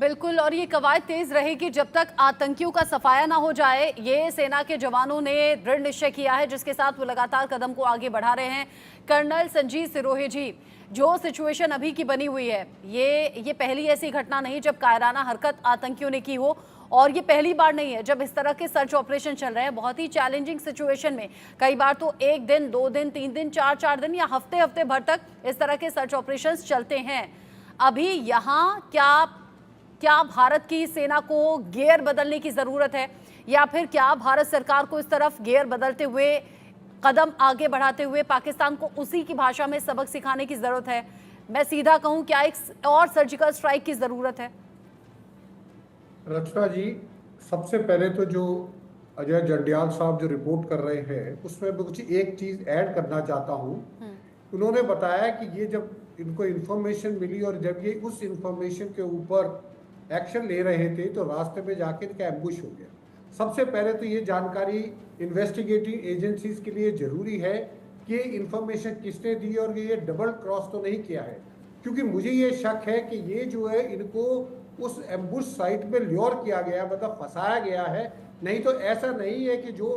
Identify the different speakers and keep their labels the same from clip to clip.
Speaker 1: बिल्कुल, और ये कवायद तेज रहेगी जब तक आतंकियों का सफाया ना हो जाए। ये सेना के जवानों ने दृढ़ निश्चय किया है, जिसके साथ वो लगातार कदम को आगे बढ़ा रहे हैं। कर्नल संजीत सिरोही जी, जो सिचुएशन अभी की बनी हुई है, ये पहली ऐसी घटना नहीं जब कायराना हरकत आतंकियों ने की हो, और ये पहली बार नहीं है जब इस तरह के सर्च ऑपरेशन चल रहे हैं। बहुत ही चैलेंजिंग सिचुएशन में कई बार तो 1 दिन, 2 दिन, 3 दिन, 4 दिन या हफ्ते हफ्ते भर तक इस तरह के सर्च ऑपरेशन चलते हैं। अभी यहाँ क्या भारत की सेना को गियर बदलने की जरूरत है, या फिर क्या भारत सरकार को इस तरफ गियर बदलते हुए, कदम आगे बढ़ाते हुए पाकिस्तान को उसी की भाषा में सबक सिखाने की जरूरत है? मैं सीधा कहूं, क्या एक और सर्जिकल स्ट्राइक की जरूरत है?
Speaker 2: रचना जी, सबसे पहले तो जो अजय जंडियाल साहब जो रिपोर्ट कर रहे हैं उसमें मैं कुछ एक चीज ऐड करना चाहता हूं। उन्होंने बताया कि ये जब इनको इन्फॉर्मेशन मिली और जब ये उस इन्फॉर्मेशन के ऊपर एक्शन ले रहे थे तो रास्ते में जाके इनका एम्बुश हो गया। सबसे पहले तो ये जानकारी इन्वेस्टिगेटिंग एजेंसीज के लिए जरूरी है कि इन्फॉर्मेशन किसने दी और ये डबल क्रॉस तो नहीं किया है, क्योंकि मुझे ये शक है कि ये जो है इनको उस एम्बुश साइट में ल्योर किया गया, मतलब फंसाया गया है। नहीं तो ऐसा नहीं है कि जो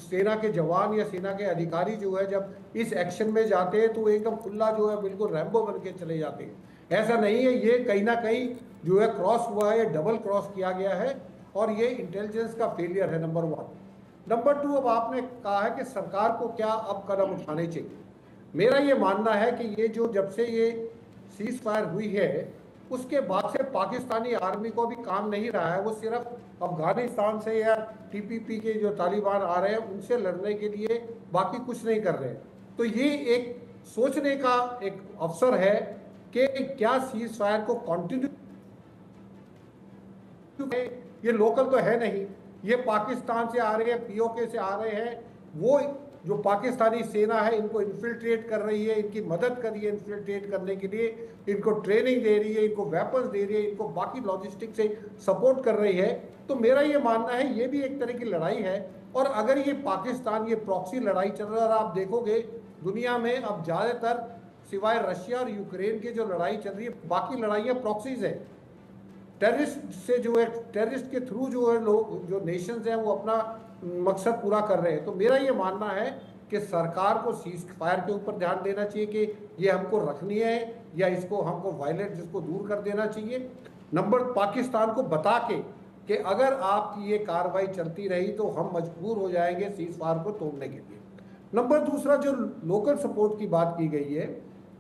Speaker 2: सेना के जवान या सेना के अधिकारी जो है जब इस एक्शन में जाते हैं तो एकदम खुला जो है बिल्कुल रैम्बो बन के चले जाते हैं। ऐसा नहीं है, ये कहीं ना कहीं जो है क्रॉस हुआ है, डबल क्रॉस किया गया है और ये इंटेलिजेंस का फेलियर है, नंबर 1। नंबर 2, अब आपने कहा है कि सरकार को क्या अब कदम उठाने चाहिए। मेरा ये मानना है कि ये जो जब से ये सीज फायर हुई है उसके बाद से पाकिस्तानी आर्मी को भी काम नहीं रहा है। वो सिर्फ अफगानिस्तान से या टीपीपी के जो तालिबान आ रहे हैं उनसे लड़ने के लिए बाकी कुछ नहीं कर रहे हैं। तो ये एक सोचने का एक अवसर है कि क्या सीज फायर को कंटिन्यू, ये लोकल तो है नहीं, ये पाकिस्तान से आ रहे हैं, पीओके से आ रहे हैं। वो जो पाकिस्तानी सेना है इनको इन्फिल्ट्रेट कर रही है, इनकी मदद कर रही है इन्फिल्ट्रेट करने के लिए, इनको ट्रेनिंग दे रही है, इनको वेपन्स दे रही है, इनको बाकी लॉजिस्टिक से सपोर्ट कर रही है। तो मेरा ये मानना है ये भी एक तरह की लड़ाई है। और अगर ये पाकिस्तान ये प्रॉक्सी लड़ाई चल रहा है, आप देखोगे दुनिया में अब ज़्यादातर सिवाय रशिया और यूक्रेन की जो लड़ाई चल रही है, बाकी लड़ाइयाँ प्रॉक्सीज है। टेररिस्ट से जो है, टेररिस्ट के थ्रू जो है लोग, जो नेशंस हैं वो अपना मकसद पूरा कर रहे हैं। तो मेरा ये मानना है कि सरकार को सीज फायर के ऊपर ध्यान देना चाहिए कि ये हमको रखनी है या इसको हमको वायलेंस इसको दूर कर देना चाहिए। नंबर, पाकिस्तान को बता के कि अगर आपकी ये कार्रवाई चलती रही तो हम मजबूर हो जाएंगे सीज फायर को तोड़ने के लिए। नंबर दूसरा, जो लोकल सपोर्ट की बात की गई है,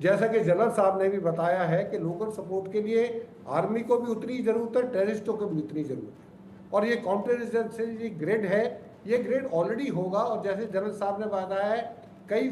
Speaker 2: जैसा कि जनरल साहब ने भी बताया है कि लोकल सपोर्ट के लिए आर्मी को भी उतनी जरूरत है, टेररिस्टों को भी उतनी जरूरत है। और ये काउंटर इंसर्जेंसी ग्रिड है, ये ग्रिड ऑलरेडी होगा। और जैसे जनरल साहब ने बताया है, कई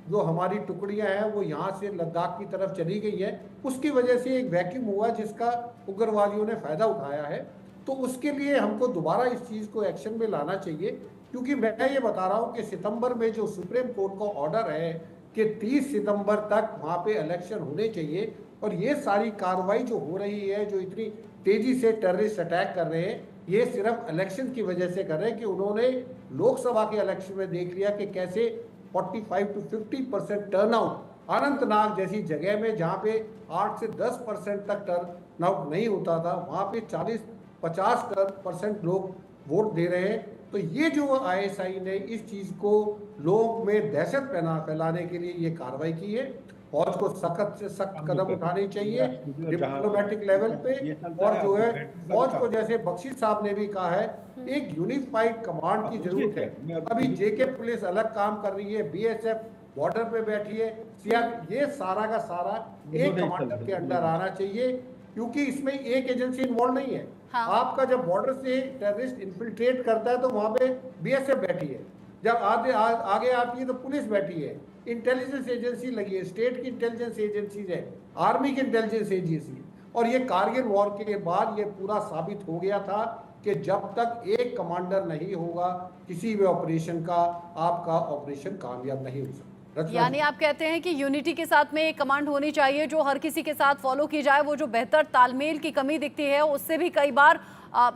Speaker 2: जो हमारी टुकड़ियां हैं वो यहाँ से लद्दाख की तरफ चली गई है, उसकी वजह से एक वैक्यूम हुआ जिसका उग्रवादियों ने फायदा उठाया है। तो उसके लिए हमको दोबारा इस चीज़ को एक्शन में लाना चाहिए, क्योंकि मैं ये बता रहा हूँ कि सितंबर में जो सुप्रीम कोर्ट का ऑर्डर है कि 30 सितंबर तक वहाँ पे इलेक्शन होने चाहिए, और ये सारी कार्रवाई जो हो रही है, जो इतनी तेजी से टेररिस्ट अटैक कर रहे हैं, ये सिर्फ इलेक्शन की वजह से कर रहे हैं कि उन्होंने लोकसभा के इलेक्शन में देख लिया कि कैसे 45 से 50% टर्नआउट अनंतनाग जैसी जगह में, जहाँ पे 8 से 10% तक टर्नआउट नहीं होता था, वहाँ पे 40-50% लोग वोट दे रहे हैं। तो ये जो आईएसआई ने इस चीज़ को लोग में दहशत फैलाने के लिए ये कार्रवाई की है। फौज को सख्त से सख्त कदम उठाने चाहिए डिप्लोमेटिक लेवल पे। और जो है फौज को, जैसे बख्शी साहब ने भी कहा है, एक यूनिफाइड कमांड की जरूरत है। अभी जेके पुलिस अलग काम कर रही है, बीएसएफ बॉर्डर पे बैठी है, सीआर, ये सारा का सारा एक कमांडर के अंडर आना चाहिए, क्योंकि इसमें एक एजेंसी इन्वॉल्व नहीं है। हाँ। आपका जब बॉर्डर से टेररिस्ट इन्फिल्ट्रेट करता है तो वहां पे बीएसएफ बैठी है, जब आगे आती है तो पुलिस बैठी है, इंटेलिजेंस एजेंसी लगी है, स्टेट की इंटेलिजेंस एजेंसीज है, आर्मी की इंटेलिजेंस एजेंसी। और ये कारगिल वॉर के बाद ये पूरा साबित हो गया था कि जब तक एक कमांडर नहीं होगा किसी भी ऑपरेशन का, आपका ऑपरेशन कामयाब नहीं हो सकता।
Speaker 1: यानी आप कहते हैं कि यूनिटी के साथ में एक कमांड होनी चाहिए जो हर किसी के साथ फॉलो की जाए। वो जो बेहतर तालमेल की कमी दिखती है उससे भी कई बार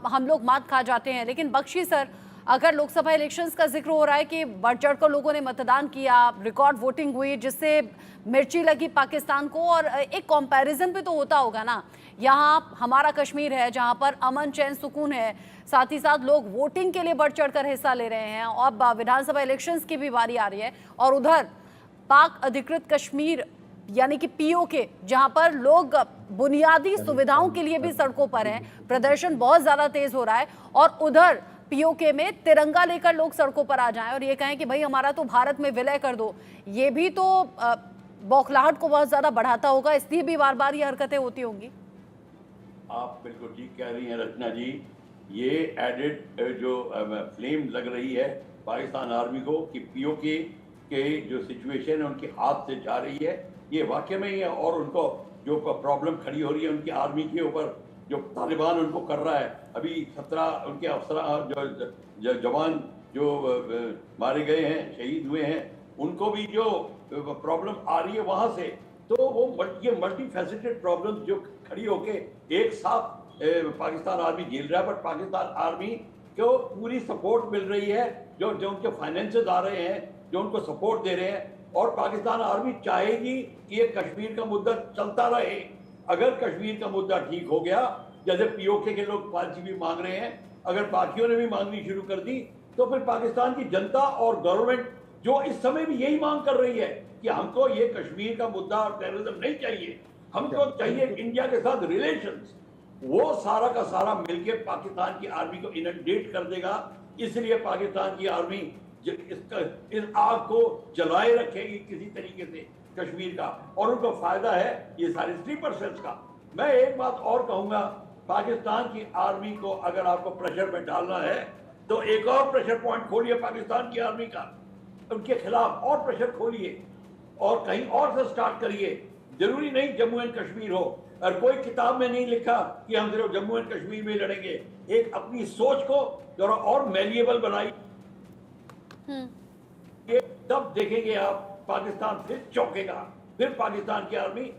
Speaker 1: हम लोग मात खा जाते हैं। लेकिन बख्शी सर, अगर लोकसभा इलेक्शंस का जिक्र हो रहा है कि बढ़ चढ़कर लोगों ने मतदान किया, रिकॉर्ड वोटिंग हुई, जिससे मिर्ची लगी पाकिस्तान को, और एक कंपैरिजन भी तो होता होगा ना। यहाँ हमारा कश्मीर है जहाँ पर अमन चैन सुकून है, साथ ही साथ लोग वोटिंग के लिए बढ़ चढ़कर हिस्सा ले रहे हैं, और विधानसभा इलेक्शंस की भी बारी आ रही है, और उधर पाक अधिकृत कश्मीर यानी कि पीओके, जहां पर लोग बुनियादी सुविधाओं के लिए भी सड़कों पर हैं, प्रदर्शन बहुत ज्यादा तेज हो रहा है, और उधर पीओके में तिरंगा लेकर लोग सड़कों पर आ जाएं और ये कहें कि भाई हमारा तो भारत में विलय कर दो, ये भी तो बौखलाहट को बहुत ज्यादा बढ़ाता होगा, इसलिए भी बार बार ये हरकतें होती होंगी।
Speaker 3: आप बिल्कुल ठीक कह रही हैं रचना जी। ये एडेड जो फ्लेम लग रही है पाकिस्तान आर्मी को कि पीओके के जो सिचुएशन है उनके हाथ से जा रही है, ये वाकई में ही है। और उनको जो प्रॉब्लम खड़ी हो रही है उनकी आर्मी के ऊपर, जो तालिबान उनको कर रहा है, अभी 17 उनके अफसर जो जवान जो मारे गए हैं, शहीद हुए हैं, उनको भी जो प्रॉब्लम आ रही है वहाँ से, तो वो ये मल्टी फैसेटेड प्रॉब्लम जो खड़ी होके एक साथ पाकिस्तान आर्मी झेल रहा है, बट पाकिस्तान आर्मी को पूरी सपोर्ट मिल रही है, जो उनके फाइनेंसेस आ रहे हैं, जो उनको सपोर्ट दे रहे हैं, और पाकिस्तान आर्मी चाहेगी कि ये कश्मीर का मुद्दा चलता रहे। अगर कश्मीर का मुद्दा ठीक हो गया, जैसे पीओके के लोग 5GB मांग रहे हैं, अगर बाकियों ने भी मांगनी शुरू कर दी, तो फिर पाकिस्तान की जनता और गवर्नमेंट जो इस समय भी यही मांग कर रही है कि हमको ये कश्मीर का मुद्दा और टेररिज्म नहीं चाहिए, हमको चाहिए इंडिया के साथ रिलेशंस, वो सारा का सारा मिलके पाकिस्तान की आर्मी को इनडेट कर देगा। इसलिए पाकिस्तान की आर्मी इस आग को जलाए रखेगी किसी तरीके से कश्मीर का, और उनको फायदा है ये सारे स्लीपर सेल्स का। मैं एक बात और कहूंगा, पाकिस्तान की आर्मी को अगर आपको प्रेशर में डालना है तो एक और प्रेशर पॉइंट खोलिए पाकिस्तान की आर्मी का, उनके खिलाफ और प्रेशर खोलिए और कहीं और से स्टार्ट करिए। जरूरी नहीं जम्मू एंड कश्मीर हो, और कोई किताब में नहीं लिखा कि हम सिर्फ जम्मू एंड कश्मीर में लड़ेंगे। एक अपनी सोच को जरा और मैलिएबल बनाइए, तब देखेंगे आप पाकिस्तान फिर चौंकेगा, फिर पाकिस्तान की आर्मी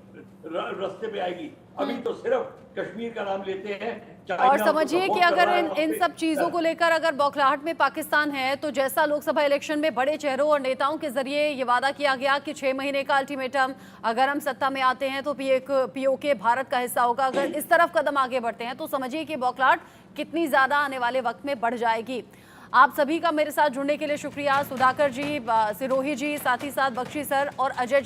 Speaker 3: रास्ते पे आएगी। अभी तो सिर्फ कश्मीर का नाम लेते हैं।
Speaker 1: और समझिए कि अगर इन सब चीजों को लेकर अगर बौखलाहट में पाकिस्तान है, तो जैसा लोकसभा इलेक्शन में बड़े चेहरों और नेताओं के जरिए ये वादा किया गया कि 6 महीने का अल्टीमेटम, अगर हम सत्ता में आते हैं तो पीओके भारत का हिस्सा होगा, अगर इस तरफ कदम आगे बढ़ते हैं तो समझिए कि बौखलाहट कितनी ज्यादा आने वाले वक्त में बढ़ जाएगी। आप सभी का मेरे साथ जुड़ने के लिए शुक्रिया। सुधाकर जी, सिरोही जी, साथ ही साथ बख्शी सर और अजय